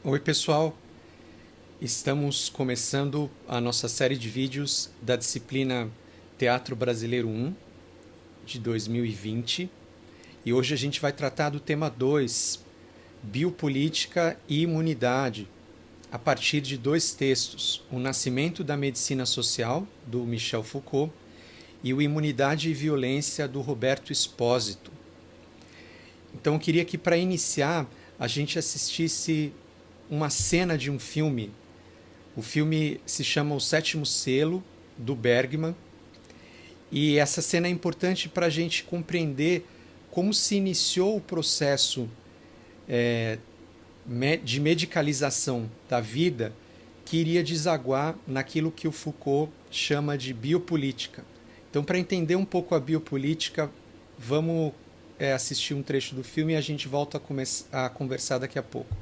Oi, pessoal! Estamos começando a nossa série de vídeos da disciplina Teatro Brasileiro 1 de 2020 e hoje a gente vai tratar do tema 2, Biopolítica e Imunidade, a partir de dois textos, O Nascimento da Medicina Social, do Michel Foucault, e o Imunidade e Violência, do Roberto Espósito. Então eu queria que, para iniciar, a gente assistisse uma cena de um filme. O filme se chama O Sétimo Selo, do Bergman, e essa cena é importante para a gente compreender como se iniciou o processo de medicalização da vida que iria desaguar naquilo que o Foucault chama de biopolítica. Então, para entender um pouco a biopolítica, vamos assistir um trecho do filme e a gente volta a conversar daqui a pouco.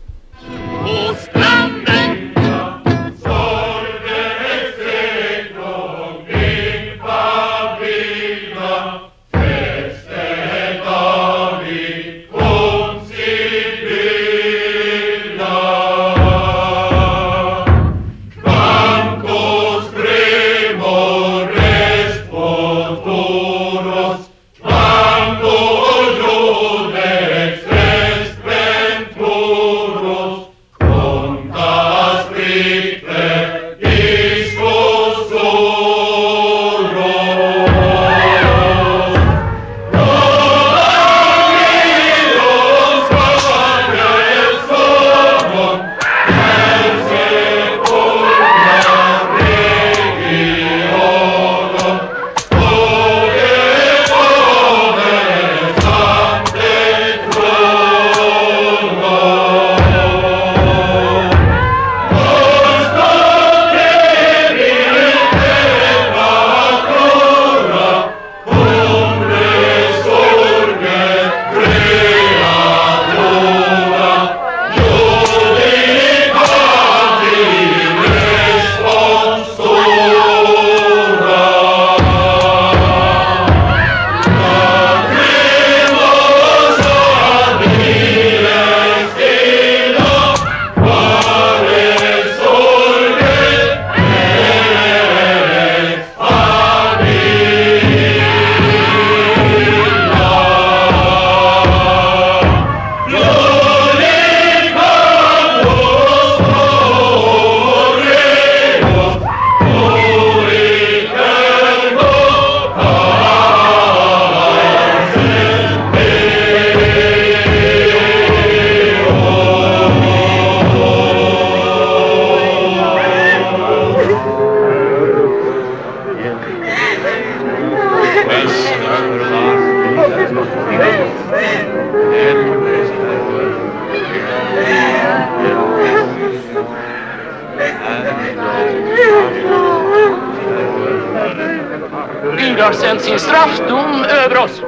Gud har sänt sin straffdom över oss.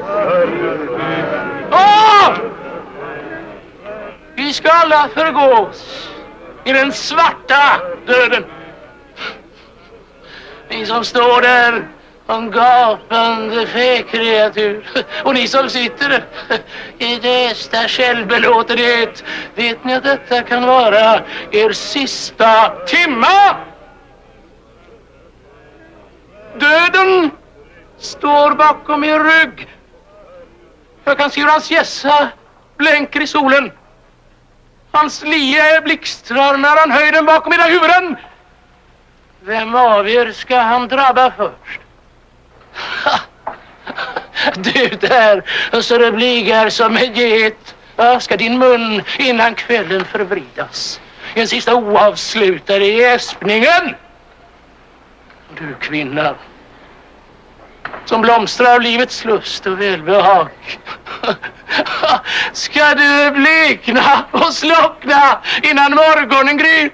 Vi ska alla förgås i den svarta döden. Ni som står där som gapande fäkreatur, och ni som sitter i dästa självbelåtenhet, vet ni att detta kan vara er sista timma? Döden står bakom min rygg. Jag kan se hur hans gässa blänker i solen. Hans lie blixtrar när han höjer den bakom era huvuden. Vem av er ska han drabba först? Du där, så det blygar som en get. Ska din mun innan kvällen förvridas. En sista oavslutade gäspningen. Du kvinna, som blomstrar av livets lust och välbehag. Ska du blekna och slockna innan morgonen gryr?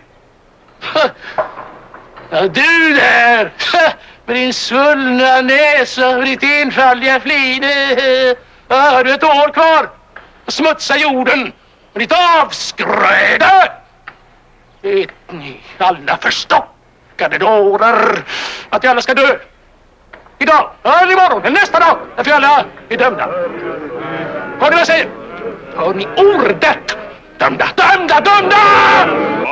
Du där, med din svullna näsa och ditt enfaldiga flin. Har du ett år kvar att smutsa jorden och ditt avskröde? Vet ni alla förstockade dårar att ni alla ska dö? Idag, eller imorgon, eller nästa dag, därför alla är dömda. Hör ni vad jag säger? Hör ni ordet? Dömda, dömda, dömda!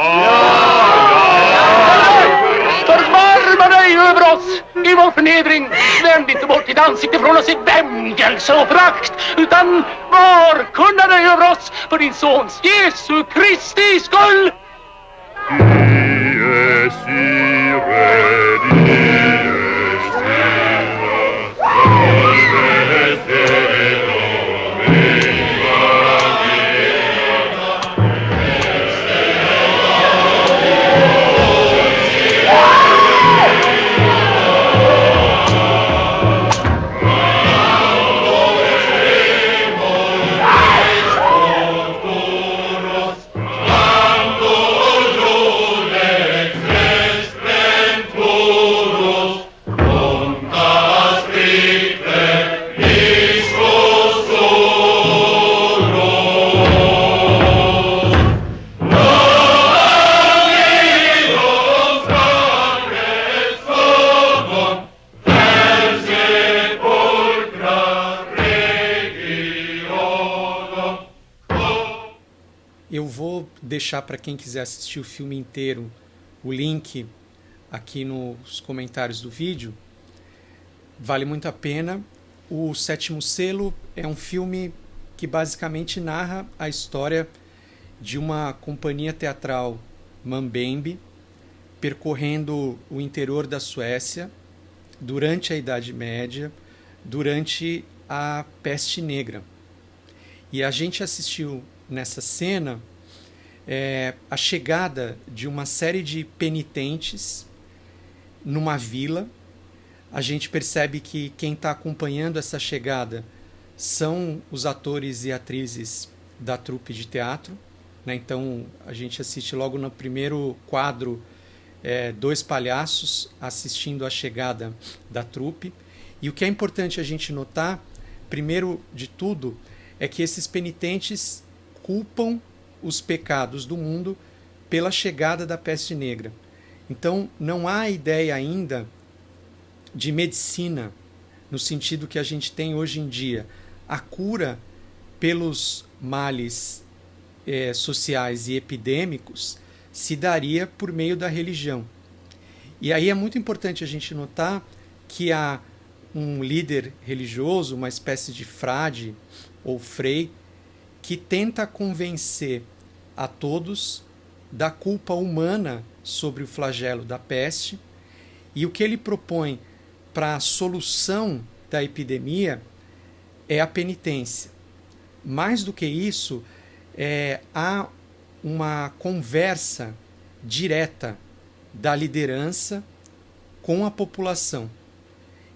Förbarma dig över oss i vår förnedring. Vänd inte bort ditt ansikte från oss i vämjelse och frakt, utan var kunna dig över oss för din sons Jesu Kristi skull. Eu vou deixar para quem quiser assistir o filme inteiro o link aqui nos comentários do vídeo. Vale muito a pena. O Sétimo Selo é um filme que basicamente narra a história de uma companhia teatral mambembe percorrendo o interior da Suécia durante a Idade Média, durante a Peste Negra. E a gente assistiu nessa cena a chegada de uma série de penitentes numa vila. A gente percebe que quem está acompanhando essa chegada são os atores e atrizes da trupe de teatro, né? Então a gente assiste logo no primeiro quadro dois palhaços assistindo a chegada da trupe. E o que é importante a gente notar, primeiro de tudo, é que esses penitentes culpam os pecados do mundo pela chegada da peste negra. Então não há ideia ainda de medicina no sentido que a gente tem hoje em dia. A cura pelos males sociais e epidêmicos se daria por meio da religião. E aí é muito importante a gente notar que há um líder religioso, uma espécie de frade ou frei, que tenta convencer a todos da culpa humana sobre o flagelo da peste, e o que ele propõe para a solução da epidemia é a penitência. Mais do que isso, há uma conversa direta da liderança com a população.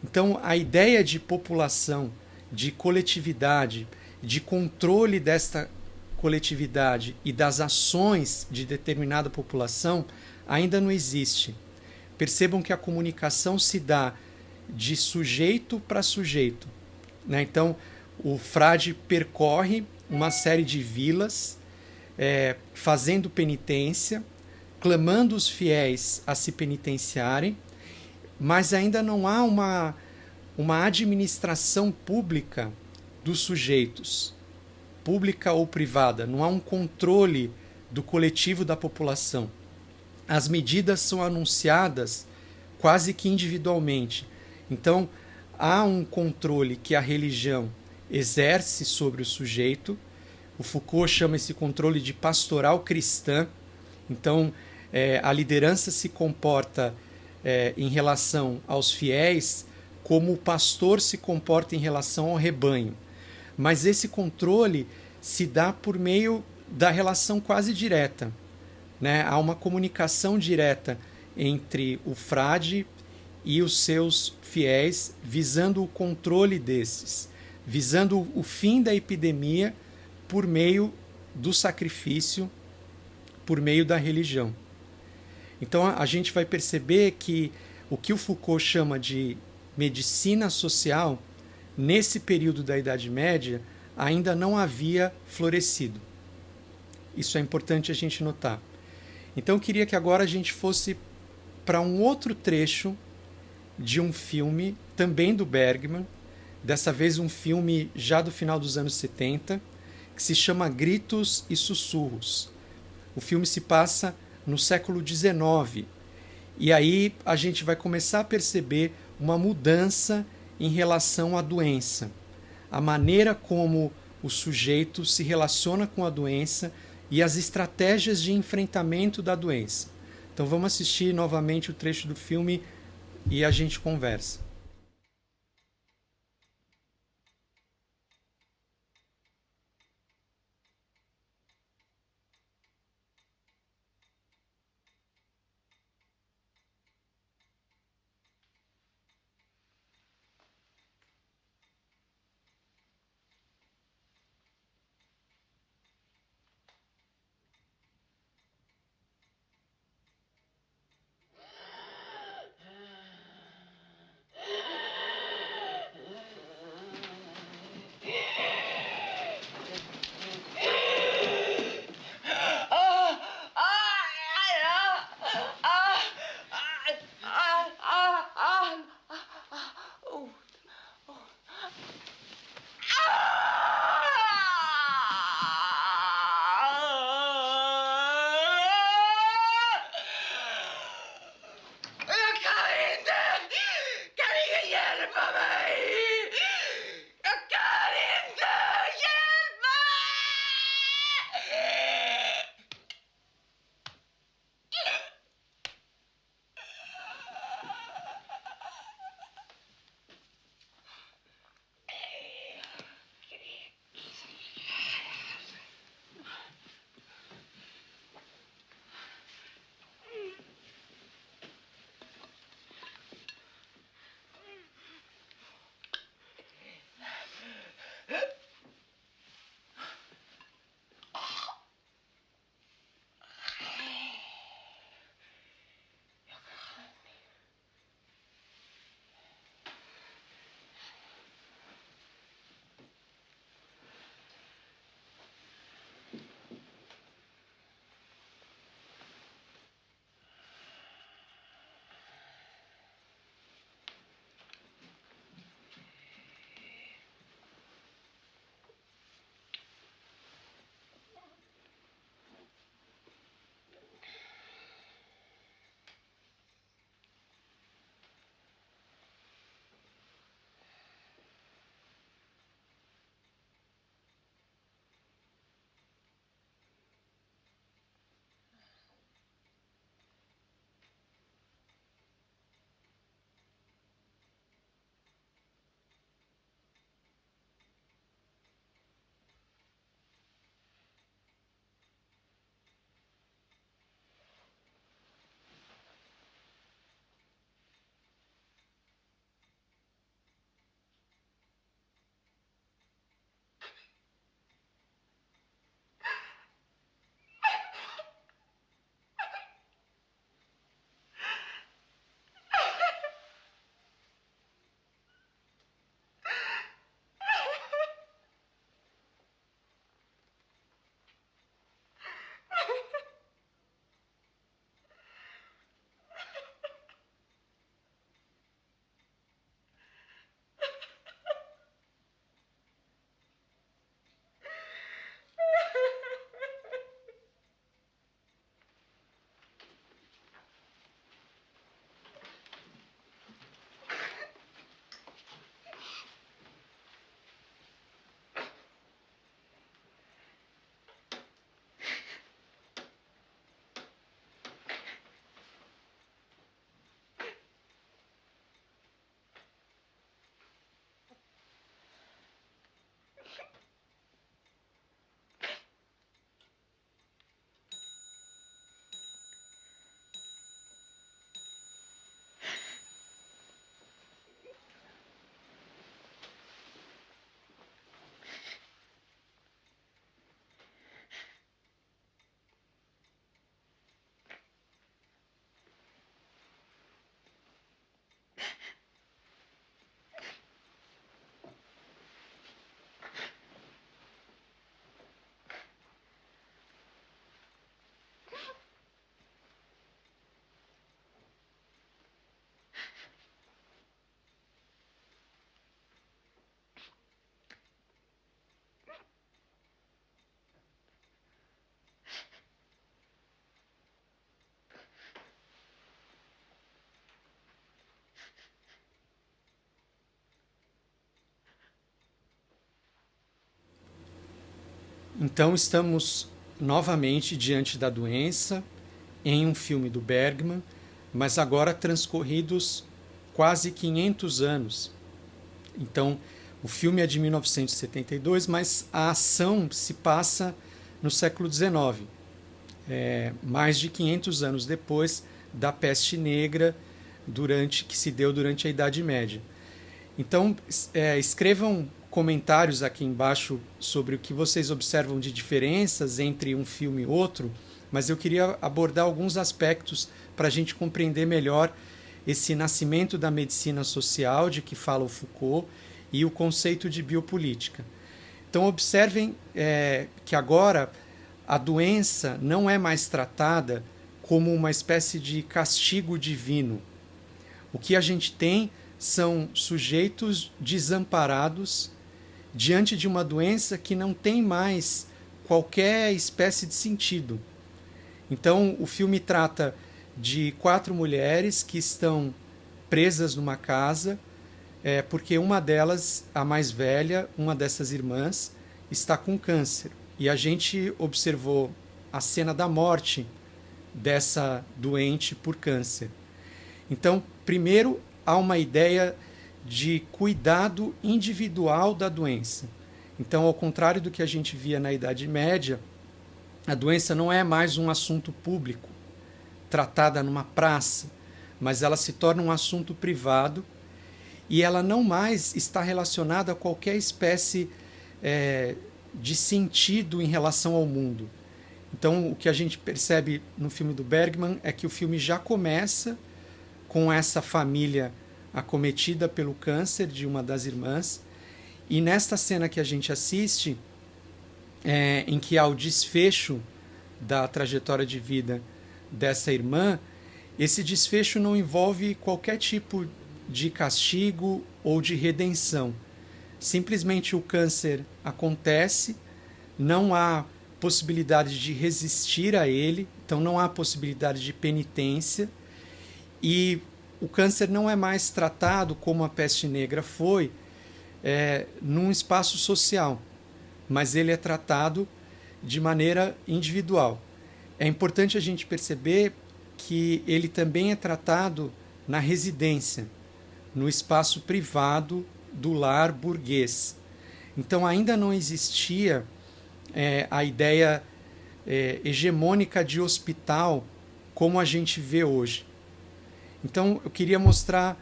Então, a ideia de população, de coletividade, de controle desta coletividade e das ações de determinada população ainda não existe. Percebam que a comunicação se dá de sujeito para sujeito, né? Então, o frade percorre uma série de vilas, fazendo penitência, clamando os fiéis a se penitenciarem, mas ainda não há uma administração pública dos sujeitos, pública ou privada. Não há um controle do coletivo da população. As medidas são anunciadas quase que individualmente. Então, há um controle que a religião exerce sobre o sujeito. O Foucault chama esse controle de pastoral cristã. Então, a liderança se comporta em relação aos fiéis como o pastor se comporta em relação ao rebanho. Mas esse controle se dá por meio da relação quase direta, né? Há uma comunicação direta entre o frade e os seus fiéis, visando o controle desses, visando o fim da epidemia por meio do sacrifício, por meio da religião. Então a gente vai perceber que o que o Foucault chama de medicina social, nesse período da Idade Média, ainda não havia florescido. Isso é importante a gente notar. Então eu queria que agora a gente fosse para um outro trecho de um filme, também do Bergman, dessa vez um filme já do final dos anos 70, que se chama Gritos e Sussurros. O filme se passa no século XIX. E aí a gente vai começar a perceber uma mudança em relação à doença. A maneira como o sujeito se relaciona com a doença e as estratégias de enfrentamento da doença. Então vamos assistir novamente o trecho do filme e a gente conversa. Então estamos novamente diante da doença, em um filme do Bergman, mas agora transcorridos quase 500 anos. Então, o filme é de 1972, mas a ação se passa no século XIX, mais de 500 anos depois da peste negra, que se deu durante a Idade Média. Então, escrevam comentários aqui embaixo sobre o que vocês observam de diferenças entre um filme e outro, mas eu queria abordar alguns aspectos para a gente compreender melhor esse nascimento da medicina social, de que fala o Foucault, e o conceito de biopolítica. Então, observem que agora a doença não é mais tratada como uma espécie de castigo divino. O que a gente tem são sujeitos desamparados diante de uma doença que não tem mais qualquer espécie de sentido. Então, o filme trata de 4 mulheres que estão presas numa casa, porque uma delas, a mais velha, uma dessas irmãs, está com câncer. E a gente observou a cena da morte dessa doente por câncer. Então, primeiro, há uma ideia de cuidado individual da doença. Então, ao contrário do que a gente via na Idade Média, a doença não é mais um assunto público, tratada numa praça, mas ela se torna um assunto privado e ela não mais está relacionada a qualquer espécie de sentido em relação ao mundo. Então, o que a gente percebe no filme do Bergman é que o filme já começa com essa família acometida pelo câncer de uma das irmãs, e nesta cena que a gente assiste, em que há o desfecho da trajetória de vida dessa irmã, esse desfecho não envolve qualquer tipo de castigo ou de redenção. Simplesmente o câncer acontece, não há possibilidade de resistir a ele, então não há possibilidade de penitência, e o câncer não é mais tratado como a peste negra foi, num espaço social, mas ele é tratado de maneira individual. É importante a gente perceber que ele também é tratado na residência, no espaço privado do lar burguês. Então ainda não existia a ideia hegemônica de hospital como a gente vê hoje. Então eu queria mostrar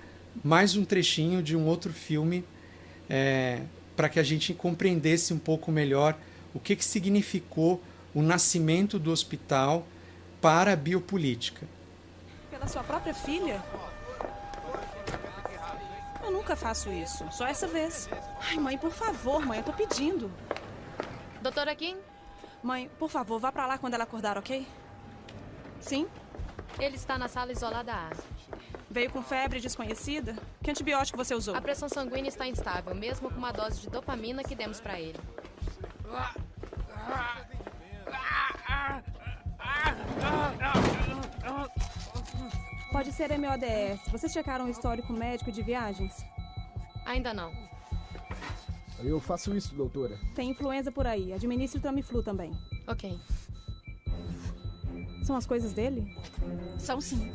mais um trechinho de um outro filme para que a gente compreendesse um pouco melhor o que significou o nascimento do hospital para a biopolítica. Pela sua própria filha? Eu nunca faço isso, só essa vez. Ai, mãe, por favor, mãe, eu tô pedindo. Doutora Kim? Mãe, por favor, vá pra lá quando ela acordar, ok? Sim? Ele está na sala isolada A. Veio com febre desconhecida? Que antibiótico você usou? A pressão sanguínea está instável, mesmo com uma dose de dopamina que demos pra ele. Pode ser MODS. Vocês checaram o histórico médico de viagens? Ainda não. Eu faço isso, doutora. Tem influenza por aí. Administre o Tamiflu também. Ok. São as coisas dele? São sim.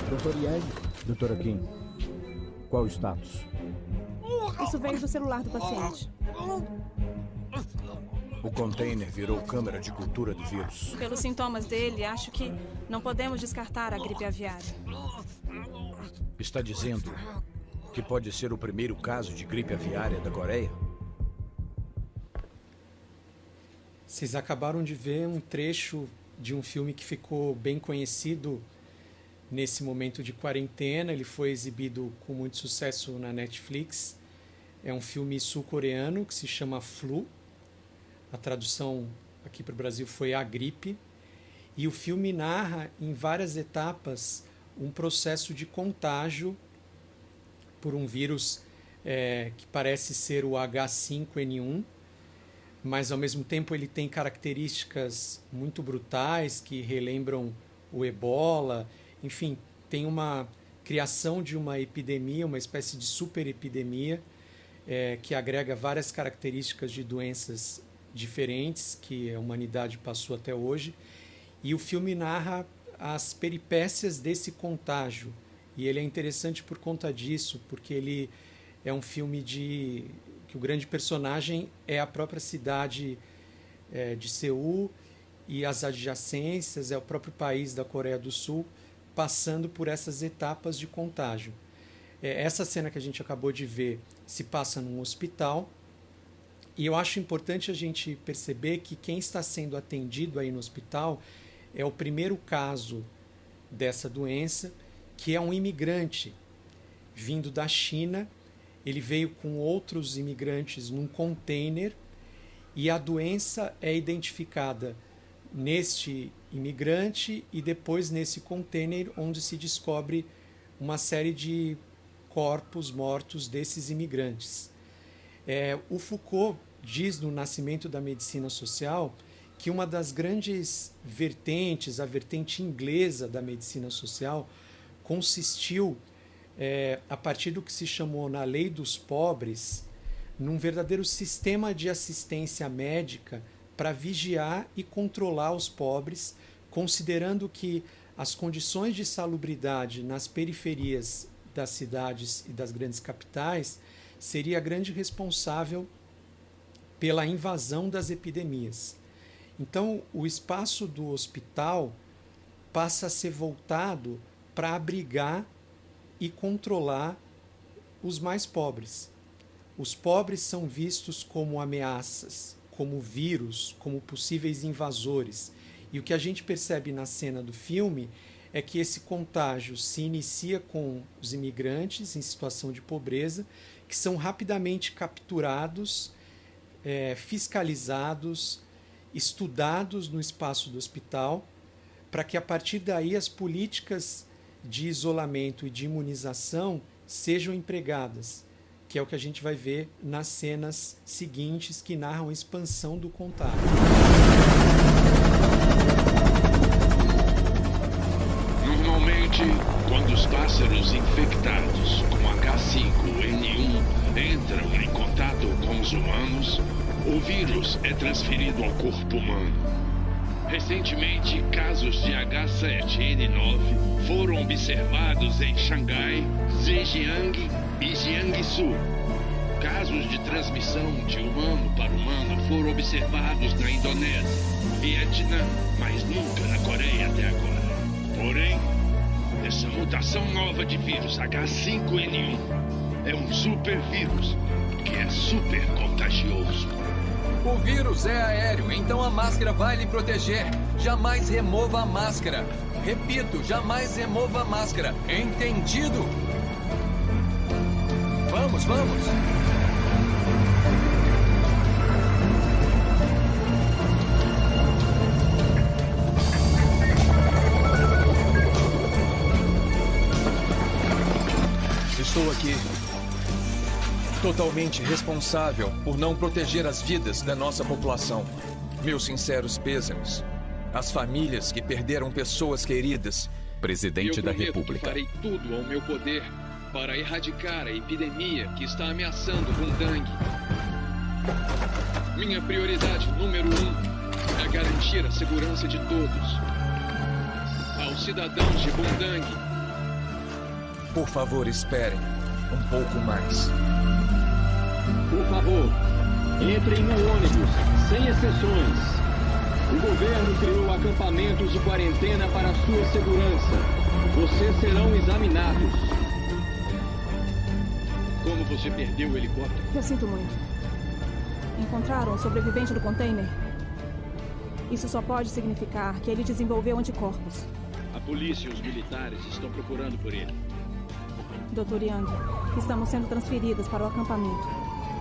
Doutor Yang? Doutora Kim, qual o status? Isso veio do celular do paciente. O container virou câmara de cultura do vírus. Pelos sintomas dele, acho que não podemos descartar a gripe aviária. Está dizendo que pode ser o primeiro caso de gripe aviária da Coreia? Vocês acabaram de ver um trecho de um filme que ficou bem conhecido nesse momento de quarentena. Ele foi exibido com muito sucesso na Netflix. É um filme sul-coreano que se chama Flu. A tradução aqui para o Brasil foi A Gripe. E o filme narra em várias etapas um processo de contágio por um vírus que parece ser o H5N1, mas ao mesmo tempo ele tem características muito brutais que relembram o Ebola. Enfim, tem uma criação de uma epidemia, uma espécie de superepidemia que agrega várias características de doenças diferentes que a humanidade passou até hoje. E o filme narra as peripécias desse contágio. E ele é interessante por conta disso, porque ele é um filme que o grande personagem é a própria cidade de Seul e as adjacências, é o próprio país da Coreia do Sul, passando por essas etapas de contágio. Essa cena que a gente acabou de ver se passa num hospital, e eu acho importante a gente perceber que quem está sendo atendido aí no hospital é o primeiro caso dessa doença, que é um imigrante vindo da China. Ele veio com outros imigrantes num container e a doença é identificada neste imigrante e depois nesse container, onde se descobre uma série de corpos mortos desses imigrantes. O Foucault diz no Nascimento da Medicina Social que uma das grandes vertentes, a vertente inglesa da medicina social, consistiu, a partir do que se chamou na Lei dos Pobres, num verdadeiro sistema de assistência médica para vigiar e controlar os pobres, considerando que as condições de salubridade nas periferias das cidades e das grandes capitais seria a grande responsável pela invasão das epidemias. Então, o espaço do hospital passa a ser voltado para abrigar e controlar os mais pobres. Os pobres são vistos como ameaças, como vírus, como possíveis invasores. E o que a gente percebe na cena do filme é que esse contágio se inicia com os imigrantes em situação de pobreza, que são rapidamente capturados, fiscalizados, estudados no espaço do hospital, para que a partir daí as políticas de isolamento e de imunização sejam empregadas, que é o que a gente vai ver nas cenas seguintes que narram a expansão do contágio. Normalmente, quando os pássaros infectados com H5N1 entram em contato com os humanos, o vírus é transferido ao corpo humano. Recentemente, casos de H7N9 foram observados em Xangai, Zhejiang e Jiangsu. Casos de transmissão de humano para humano foram observados na Indonésia, Vietnã, mas nunca na Coreia até agora. Porém, essa mutação nova de vírus H5N1 é um supervírus que é super contagioso. O vírus é aéreo, então a máscara vai lhe proteger. Jamais remova a máscara. Repito, jamais remova a máscara. Entendido? Vamos, vamos! Estou aqui, totalmente responsável por não proteger as vidas da nossa população. Meus sinceros pêsames às famílias que perderam pessoas queridas. Presidente da República. Farei tudo ao meu poder para erradicar a epidemia que está ameaçando Bundang. Minha prioridade número 1 é garantir a segurança de todos. Aos cidadãos de Bundang. Por favor, esperem um pouco mais. Por favor, entrem no ônibus, sem exceções. O governo criou acampamentos de quarentena para a sua segurança. Vocês serão examinados. Como você perdeu o helicóptero? Eu sinto muito. Encontraram o sobrevivente do container? Isso só pode significar que ele desenvolveu anticorpos. A polícia e os militares estão procurando por ele. Dr. Yang, estamos sendo transferidas para o acampamento.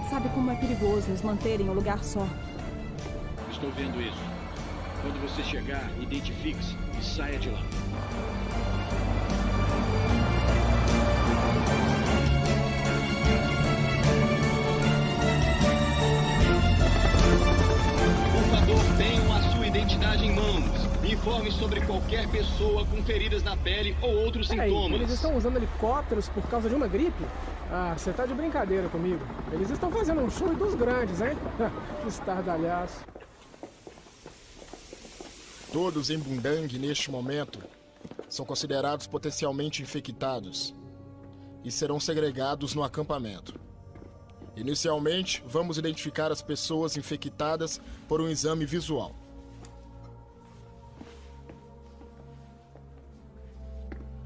Sabe como é perigoso nos manterem em um lugar só? Estou vendo isso. Quando você chegar, identifique-se e saia de lá. Por favor, tenham a sua identidade em mãos. Informe sobre qualquer pessoa com feridas na pele ou outros sintomas. Eles estão usando helicópteros por causa de uma gripe? Ah, você tá de brincadeira comigo. Eles estão fazendo um show dos grandes, hein? Que estardalhaço. Todos em Bundang, neste momento, são considerados potencialmente infectados e serão segregados no acampamento. Inicialmente, vamos identificar as pessoas infectadas por um exame visual.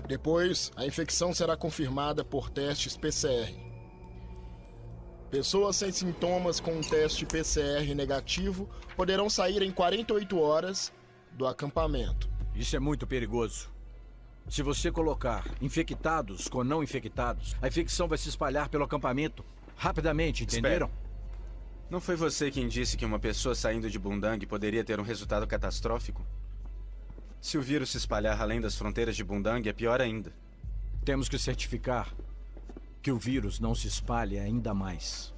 Depois, a infecção será confirmada por testes PCR. Pessoas sem sintomas com um teste PCR negativo poderão sair em 48 horas do acampamento. Isso é muito perigoso. Se você colocar infectados com não infectados, a infecção vai se espalhar pelo acampamento rapidamente, entenderam? Espera. Não foi você quem disse que uma pessoa saindo de Bundang poderia ter um resultado catastrófico? Se o vírus se espalhar além das fronteiras de Bundang, é pior ainda. Temos que certificar que o vírus não se espalhe ainda mais.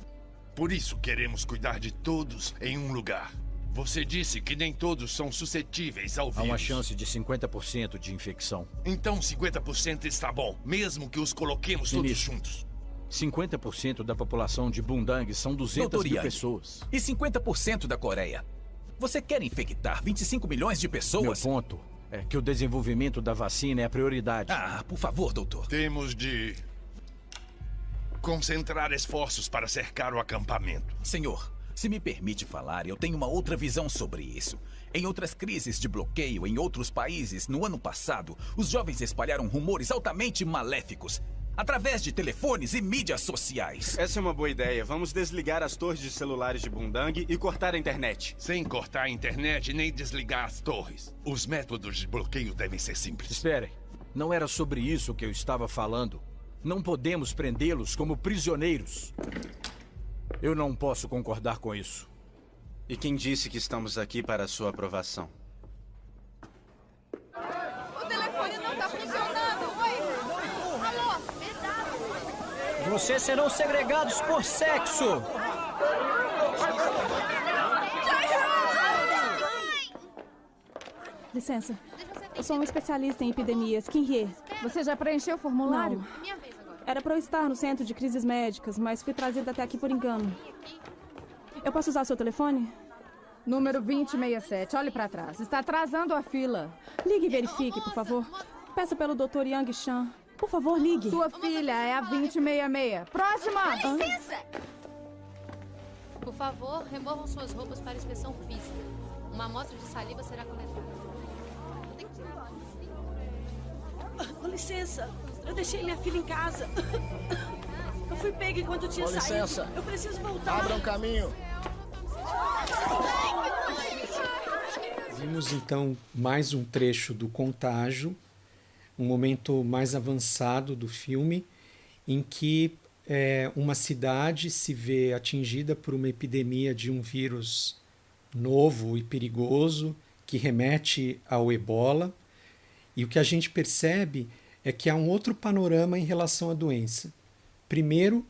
Por isso queremos cuidar de todos em um lugar. Você disse que nem todos são suscetíveis ao vírus. Há uma chance de 50% de infecção. Então 50% está bom, mesmo que os coloquemos todos juntos. 50% da população de Bundang são 200 mil pessoas. E 50% da Coreia? Você quer infectar 25 milhões de pessoas? Meu ponto é que o desenvolvimento da vacina é a prioridade. Ah, por favor, doutor. Temos de concentrar esforços para cercar o acampamento. Senhor, se me permite falar, eu tenho uma outra visão sobre isso. Em outras crises de bloqueio em outros países, no ano passado, os jovens espalharam rumores altamente maléficos através de telefones e mídias sociais. Essa é uma boa ideia. Vamos desligar as torres de celulares de Bundang e cortar a internet. Sem cortar a internet nem desligar as torres. Os métodos de bloqueio devem ser simples. Esperem. Não era sobre isso que eu estava falando. Não podemos prendê-los como prisioneiros. Eu não posso concordar com isso. E quem disse que estamos aqui para a sua aprovação? O telefone não tá funcionando. Oi? Alô? Vocês serão segregados por sexo. Licença. Eu sou um especialista em epidemias. Kim Hye. Você já preencheu o formulário? Não. Minha vez agora. Era para eu estar no centro de crises médicas, mas fui trazida até aqui por engano. Eu posso usar seu telefone? Número 2067. Olhe para trás. Está atrasando a fila. Ligue e verifique, por favor. Peça pelo Dr. Yang Shan. Por favor, ligue. Sua filha é a 2066. Próxima! Dá licença! Por favor, removam suas roupas para inspeção física. Uma amostra de saliva será coletada. Com licença, eu deixei minha filha em casa. Eu fui pega enquanto tinha saído. Com licença. Eu preciso voltar. Abra um caminho. Vimos então mais um trecho do Contágio, um momento mais avançado do filme, em que uma cidade se vê atingida por uma epidemia de um vírus novo e perigoso que remete ao ebola. E o que a gente percebe é que há um outro panorama em relação à doença. Primeiro,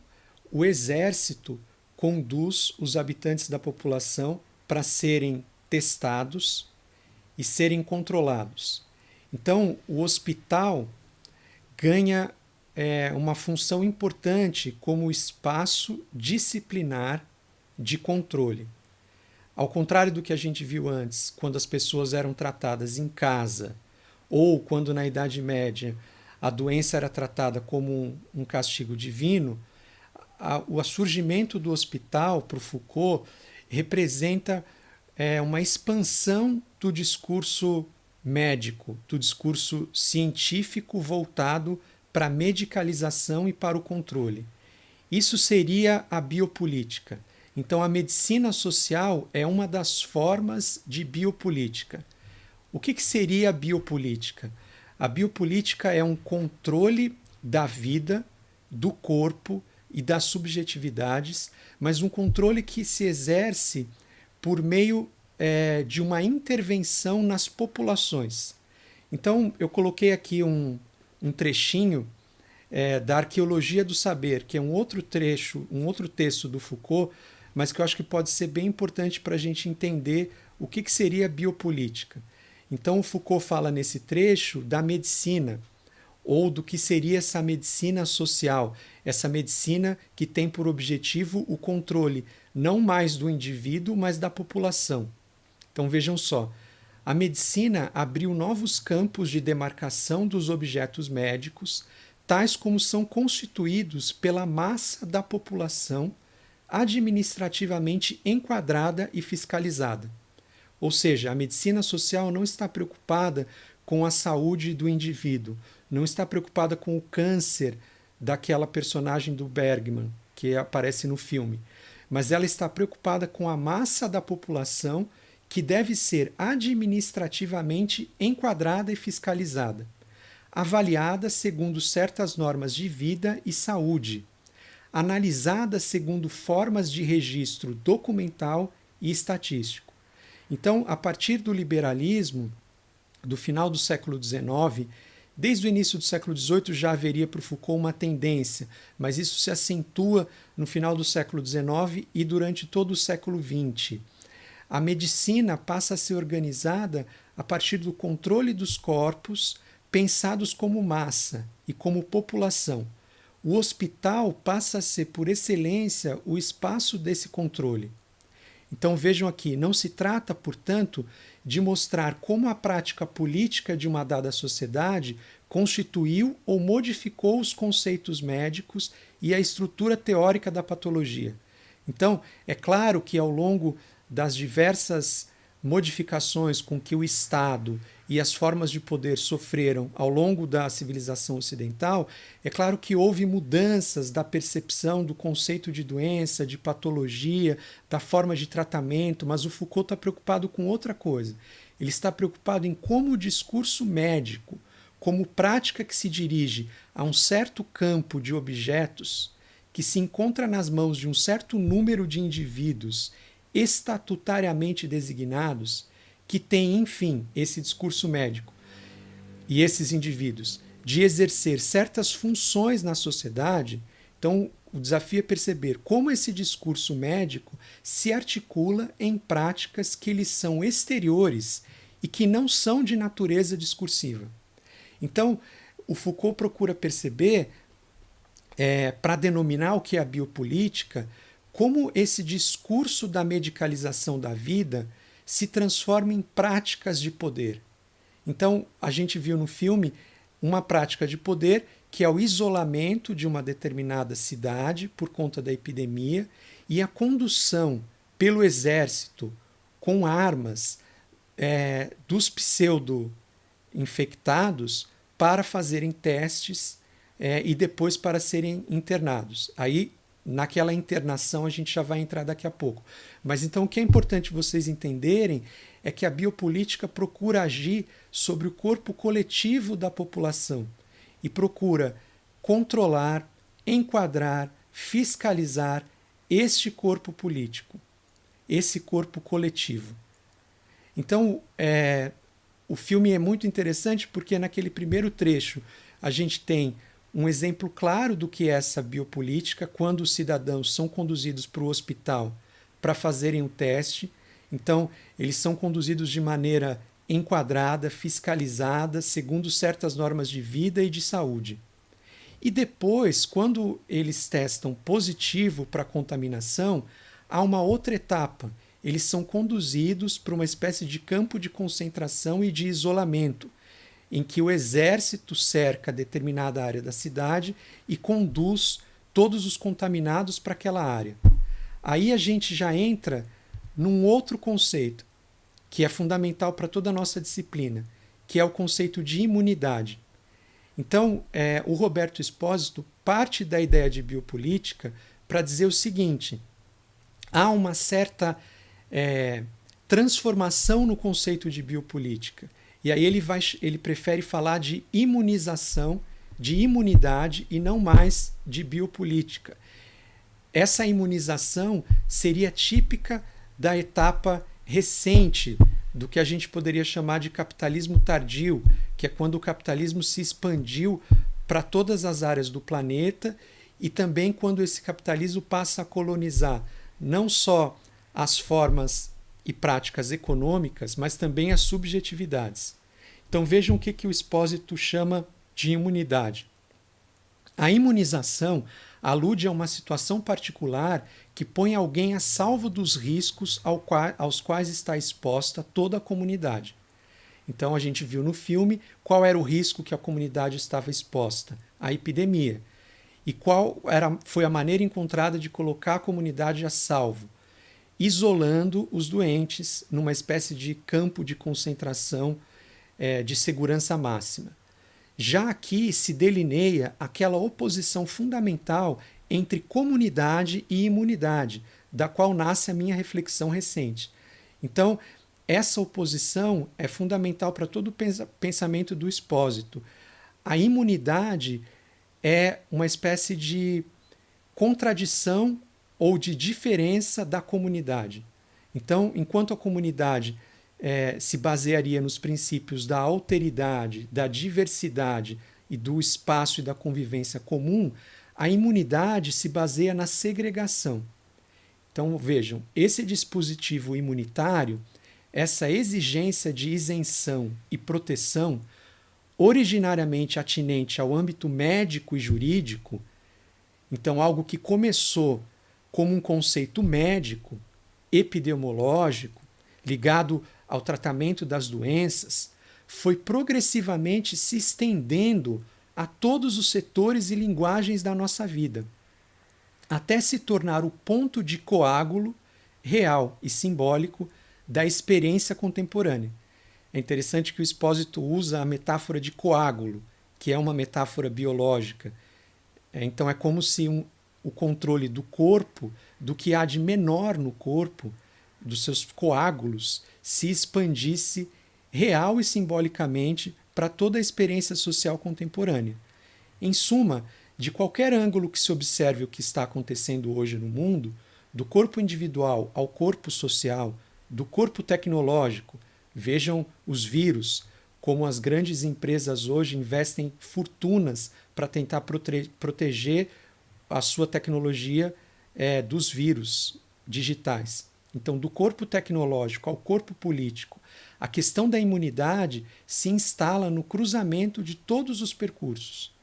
o exército conduz os habitantes da população para serem testados e serem controlados. Então, o hospital ganha uma função importante como espaço disciplinar de controle. Ao contrário do que a gente viu antes, quando as pessoas eram tratadas em casa, ou quando na Idade Média a doença era tratada como um castigo divino, o surgimento do hospital, para o Foucault, representa uma expansão do discurso médico, do discurso científico voltado para a medicalização e para o controle. Isso seria a biopolítica. Então, a medicina social é uma das formas de biopolítica. O que seria a biopolítica? A biopolítica é um controle da vida, do corpo e das subjetividades, mas um controle que se exerce por meio de uma intervenção nas populações. Então, eu coloquei aqui um trechinho da Arqueologia do Saber, que é um outro trecho, um outro texto do Foucault, mas que eu acho que pode ser bem importante para a gente entender o que seria a biopolítica. Então o Foucault fala nesse trecho da medicina, ou do que seria essa medicina social, essa medicina que tem por objetivo o controle não mais do indivíduo, mas da população. Então vejam só, a medicina abriu novos campos de demarcação dos objetos médicos, tais como são constituídos pela massa da população administrativamente enquadrada e fiscalizada. Ou seja, a medicina social não está preocupada com a saúde do indivíduo, não está preocupada com o câncer daquela personagem do Bergman, que aparece no filme, mas ela está preocupada com a massa da população que deve ser administrativamente enquadrada e fiscalizada, avaliada segundo certas normas de vida e saúde, analisada segundo formas de registro documental e estatístico. Então, a partir do liberalismo, do final do século XIX, desde o início do século XVIII já haveria para o Foucault uma tendência, mas isso se acentua no final do século XIX e durante todo o século XX. A medicina passa a ser organizada a partir do controle dos corpos pensados como massa e como população. O hospital passa a ser, por excelência, o espaço desse controle. Então vejam aqui, não se trata, portanto, de mostrar como a prática política de uma dada sociedade constituiu ou modificou os conceitos médicos e a estrutura teórica da patologia. Então, é claro que ao longo das diversas modificações com que o Estado e as formas de poder sofreram ao longo da civilização ocidental, é claro que houve mudanças da percepção do conceito de doença, de patologia, da forma de tratamento, mas o Foucault está preocupado com outra coisa. Ele está preocupado em como o discurso médico, como prática que se dirige a um certo campo de objetos, que se encontra nas mãos de um certo número de indivíduos estatutariamente designados, que tem, enfim, esse discurso médico e esses indivíduos de exercer certas funções na sociedade. Então, o desafio é perceber como esse discurso médico se articula em práticas que lhes são exteriores e que não são de natureza discursiva. Então, o Foucault procura perceber, para denominar o que é a biopolítica, como esse discurso da medicalização da vida se transforma em práticas de poder. Então, a gente viu no filme uma prática de poder que é o isolamento de uma determinada cidade por conta da epidemia e a condução pelo exército com armas dos pseudo-infectados para fazerem testes e depois para serem internados. Aí, naquela internação, a gente já vai entrar daqui a pouco. Mas então o que é importante vocês entenderem é que a biopolítica procura agir sobre o corpo coletivo da população e procura controlar, enquadrar, fiscalizar este corpo político, esse corpo coletivo. Então, o filme é muito interessante porque naquele primeiro trecho a gente tem um exemplo claro do que é essa biopolítica, quando os cidadãos são conduzidos para o hospital para fazerem o teste. Então, eles são conduzidos de maneira enquadrada, fiscalizada, segundo certas normas de vida e de saúde. E depois, quando eles testam positivo para contaminação, há uma outra etapa. Eles são conduzidos para uma espécie de campo de concentração e de isolamento, em que o exército cerca determinada área da cidade e conduz todos os contaminados para aquela área. Aí a gente já entra num outro conceito, que é fundamental para toda a nossa disciplina, que é o conceito de imunidade. Então, o Roberto Espósito parte da ideia de biopolítica para dizer o seguinte: há uma certa transformação no conceito de biopolítica. E aí ele prefere falar de imunização, de imunidade e não mais de biopolítica. Essa imunização seria típica da etapa recente do que a gente poderia chamar de capitalismo tardio, que é quando o capitalismo se expandiu para todas as áreas do planeta e também quando esse capitalismo passa a colonizar não só as formas e práticas econômicas, mas também as subjetividades. Então vejam o que o Expósito chama de imunidade. A imunização alude a uma situação particular que põe alguém a salvo dos riscos aos quais está exposta toda a comunidade. Então a gente viu no filme qual era o risco que a comunidade estava exposta, a epidemia. E qual foi a maneira encontrada de colocar a comunidade a salvo, isolando os doentes numa espécie de campo de concentração de segurança máxima. Já aqui se delineia aquela oposição fundamental entre comunidade e imunidade, da qual nasce a minha reflexão recente. Então, essa oposição é fundamental para todo o pensamento do Expósito. A imunidade é uma espécie de contradição ou de diferença da comunidade. Então, enquanto a comunidade se basearia nos princípios da alteridade, da diversidade e do espaço e da convivência comum, a imunidade se baseia na segregação. Então, vejam, esse dispositivo imunitário, essa exigência de isenção e proteção, originariamente atinente ao âmbito médico e jurídico, então algo que começou como um conceito médico, epidemiológico, ligado ao tratamento das doenças, foi progressivamente se estendendo a todos os setores e linguagens da nossa vida, até se tornar o ponto de coágulo real e simbólico da experiência contemporânea. É interessante que o Expósito usa a metáfora de coágulo, que é uma metáfora biológica. Então é como se o controle do corpo, do que há de menor no corpo, dos seus coágulos, se expandisse real e simbolicamente para toda a experiência social contemporânea. Em suma, de qualquer ângulo que se observe o que está acontecendo hoje no mundo, do corpo individual ao corpo social, do corpo tecnológico, vejam os vírus, como as grandes empresas hoje investem fortunas para tentar proteger a sua tecnologia dos vírus digitais. Então, do corpo tecnológico ao corpo político, a questão da imunidade se instala no cruzamento de todos os percursos.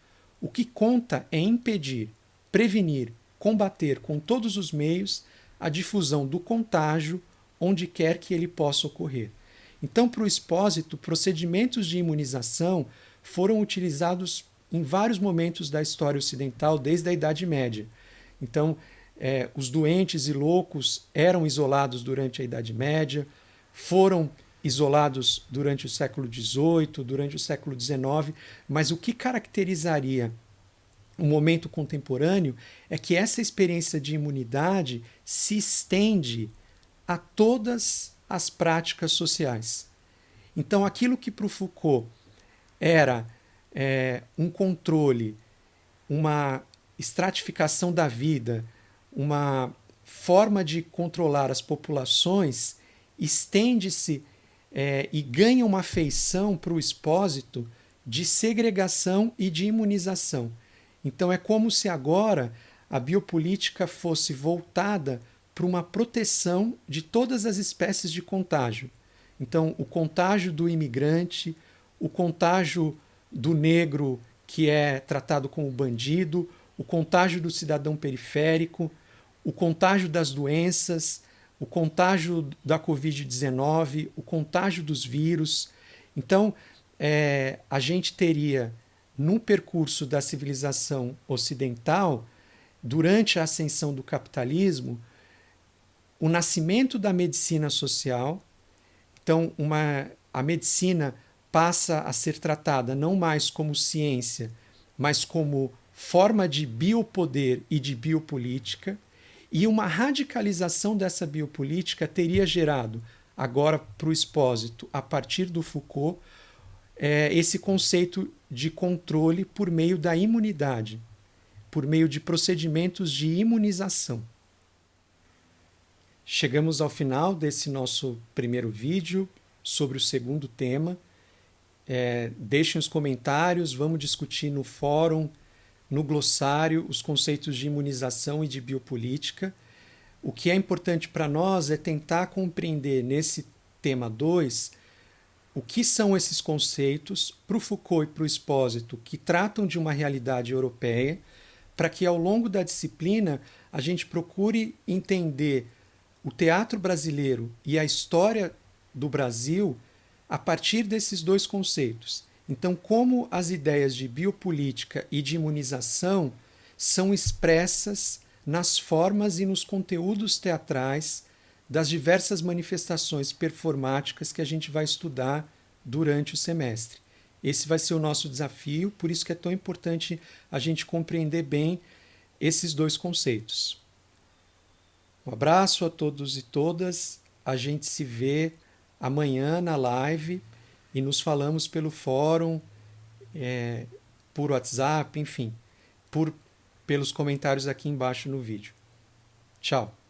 O que conta é impedir, prevenir, combater com todos os meios a difusão do contágio onde quer que ele possa ocorrer. Então, para o Expósito, procedimentos de imunização foram utilizados em vários momentos da história ocidental, desde a Idade Média. Então, os doentes e loucos eram isolados durante a Idade Média, foram isolados durante o século XVIII, durante o século XIX, mas o que caracterizaria o momento contemporâneo é que essa experiência de imunidade se estende a todas as práticas sociais. Então, aquilo que para o Foucault era um controle, uma estratificação da vida, uma forma de controlar as populações, estende-se e ganha uma feição para o Expósito de segregação e de imunização. Então é como se agora a biopolítica fosse voltada para uma proteção de todas as espécies de contágio. Então, o contágio do imigrante, o contágio do negro que é tratado como bandido, o contágio do cidadão periférico, o contágio das doenças, o contágio da Covid-19, o contágio dos vírus. Então, a gente teria, no percurso da civilização ocidental, durante a ascensão do capitalismo, o nascimento da medicina social. Então, a medicina passa a ser tratada não mais como ciência, mas como forma de biopoder e de biopolítica, e uma radicalização dessa biopolítica teria gerado, agora para o Expósito, a partir do Foucault, esse conceito de controle por meio da imunidade, por meio de procedimentos de imunização. Chegamos ao final desse nosso primeiro vídeo sobre o segundo tema. Deixem os comentários, vamos discutir no fórum, no glossário, os conceitos de imunização e de biopolítica. O que é importante para nós é tentar compreender nesse tema 2 o que são esses conceitos para o Foucault e para o Expósito que tratam de uma realidade europeia, para que ao longo da disciplina a gente procure entender o teatro brasileiro e a história do Brasil a partir desses dois conceitos. Então, como as ideias de biopolítica e de imunização são expressas nas formas e nos conteúdos teatrais das diversas manifestações performáticas que a gente vai estudar durante o semestre. Esse vai ser o nosso desafio, por isso que é tão importante a gente compreender bem esses dois conceitos. Um abraço a todos e todas. A gente se vê amanhã na live e nos falamos pelo fórum, por WhatsApp, enfim, pelos comentários aqui embaixo no vídeo. Tchau.